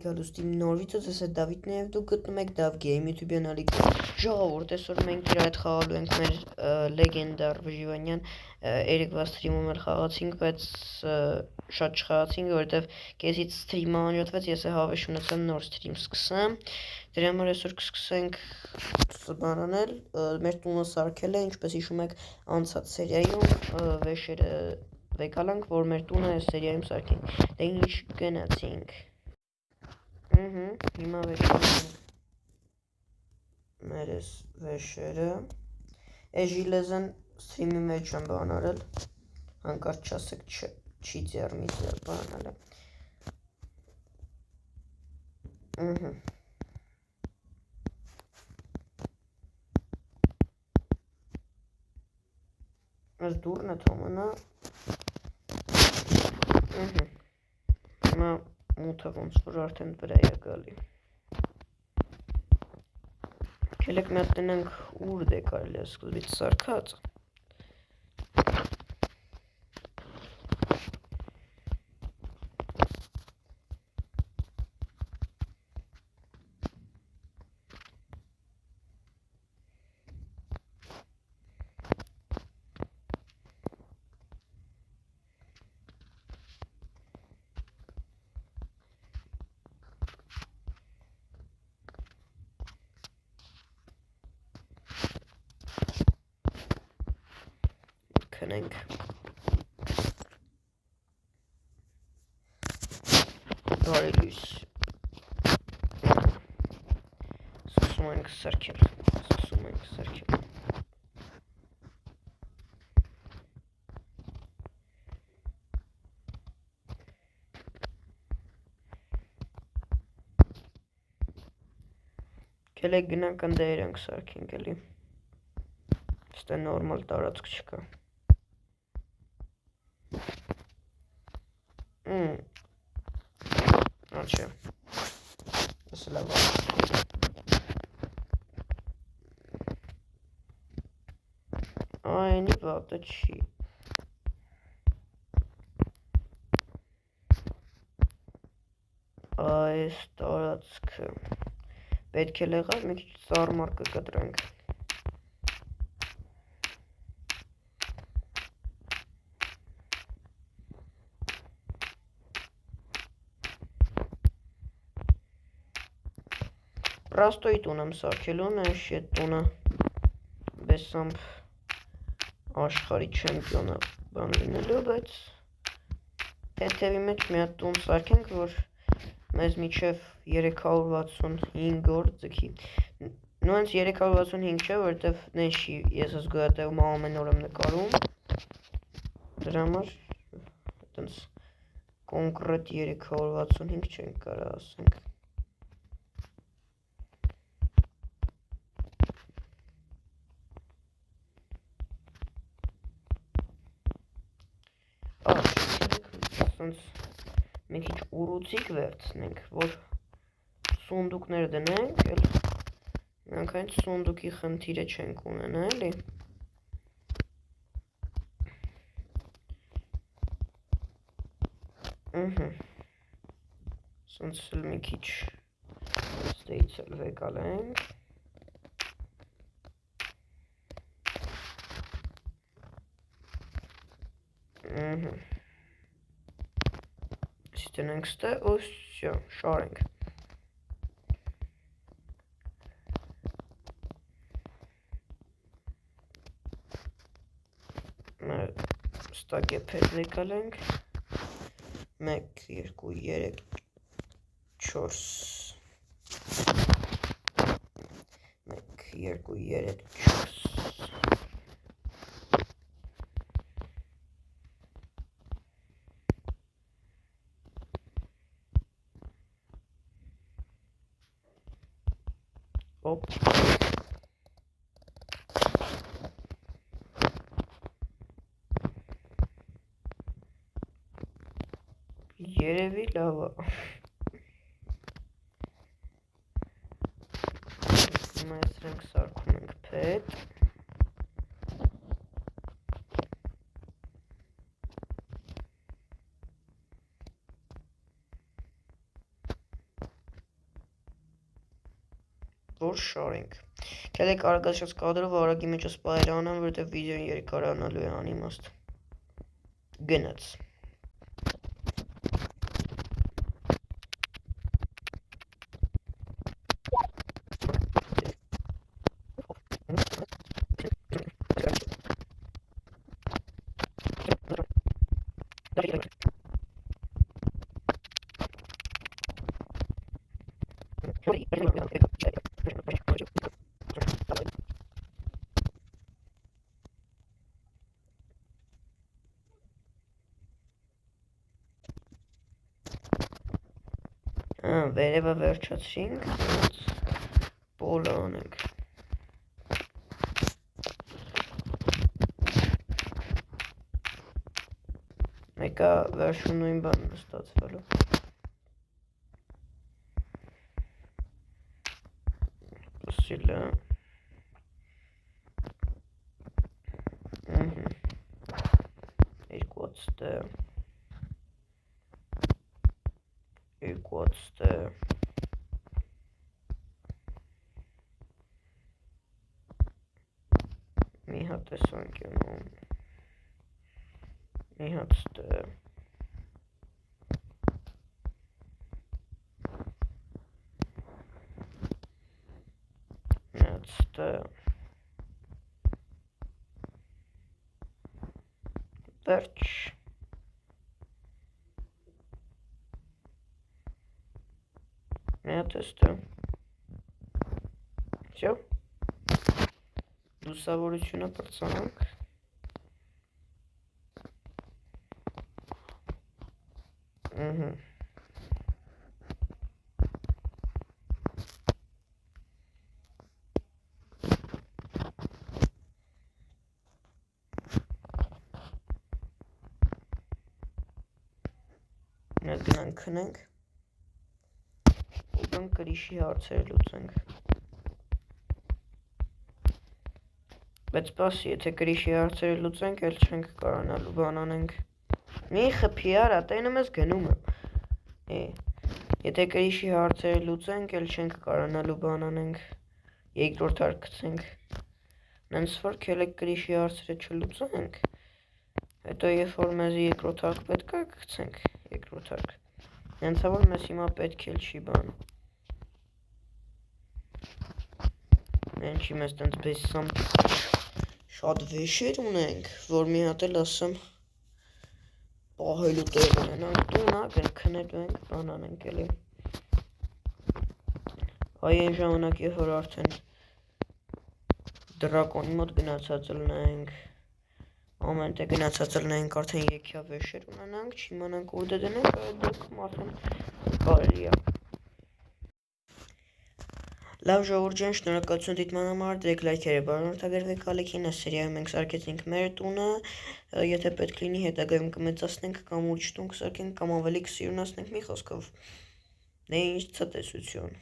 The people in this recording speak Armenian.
Գալուստի նոր վիդեո, ես է Դավիթն եւ դուք գտնում եք Dav Game YouTube յանալի ժողովուրդ, այսօր մենք իր հետ խաղալու ենք մեր լեգենդար վժիվանյան երեկվա սթրիմում էլ խաղացինք, բայց շատ չխաղացինք, որովհետեւ կեսից սթրիմը անջատվեց, ես է հավես ունեցամ նոր սթրիմ սկսեմ, դրա համար այսօր կսկսենք բանանել, մեր տունը սարքել է, ինչպես հիշում եք անցած սերիայում վեշերը վեկալանք, որ մեր տունը այս սերիայում սարքենք, դե ինչ գնացինք հիմա վեշերենք մեր ես վեշերը է ժիլեզեն սթրիմի մեջ եմ բանարել հանկարդ չասեք չի ձեռ բանալ է այս դուրն է թոմնա հիմա մութը ոնց որ արդեն վրա է գալի Կելեք մի հատ տնենք ուր դե կարելի է սկզբից սարքած Քնենք բարի լույս սկսում ենք սարքել Կելեք գնանք ընդ երանք սարքենք էլի ստե նորմալ տարածք չկա Աչե Ես լավ Այնի վատը չի Այս տարածքը պետք է լեղավ մի քիչ ծառմար կկտրենք Պրաստոյի տուն եմ սարքելու նեշ ետ տունը բեսամբ աշխարի չեմպիոնը բան լինելու, բայց հետևի մեջ մի հատ տուն սարքենք, որ մեզ միջև 365 օր ձգի նույնց 365 չէ, որտև նեշի ես ես գոյատևում ամեն օր եմ նկարում դրա համար տենց կոնկրետ 365 չենք կարա ասենք մի քիչ ուռուցիկ վերցնենք, որ սունդուկներ դնենք, մենք այն սունդուկի խնդիրը չենք ունենա, էլի Սոնց էլ մի քիչ ստեից էլ վեկալենք Տնենք ստե, ոյ, շարենք ստագեպ հետ վեկալենք 1, 2, 3, 4 1, 2, 3, 4 Հոպ Երևի լավ է Հիմա սրանք սարքում ենք փետ որ շարենք։ Կելեք արգաշած կադրով արագի մեջ սպայր անեմ, որտեղ վիդեոն երկարանալու է անիմաստ։ Գնաց։ Վերևը վերջացրինք, պոլը անենք։ Մեկը վերջում նույն բանն է ստացվելու։ Սիլը։ Երկուացտը մի հատ է սանկյունում մի հատ ստը մի հատ ստը վերջ Մի հատ ստը Всё Լուսավորությունը պրծանանք Մենք գնանք քնենք ու գանք կրիշի հարցերը լուծենք Բայց սպասի, եթե կրիշի հարցերը լուծենք, էլ չենք կարանալու բան անենք Մի խփի արա, տենը մեզ գնում է Եթե կրիշի հարցերը լուծենք, էլ չենք կարանալու բան անենք Երկրորդ հարկ գցենք Նենց որ կելեք կրիշի հարցերը չլուծենք Հետո երբ որ մեզ երկրորդ հարկ պետք է գցենք Երկրորդ հարկ Նենց որ մեզ հիմա պետք էլ չի բան Ինչի մեզ տենց բեսամ Շատ վեշեր ունենք, որ մի հատ էլ ասեմ Պահելու տեղ ունենանք տունա, քնելու ենք, բան անենք էլի Այ այն ժամանակ երբ որ արդեն դրակոնի մոտ գնացած լնենք Ամեն տեղ գնացած լնենք արդեն եկյա վեշեր ունենանք, չիմանանք ուր դե դնենք, այդ դեպքում արդեն կարելի է Լավ ժողովուրդ ջան, շնորհակալություն դիտման համար, դրեք լայքերը, բարօրթագրվեք ալիքին, այս սերիայում մենք սարքեցինք մեր տունը, եթե պետք լինի հետագայում կմեծացնենք կամ ուրիշ տուն կսարքենք կամ ավելի կսիրունացնենք մի խոսքով։ Դե ինչ ցտեսություն։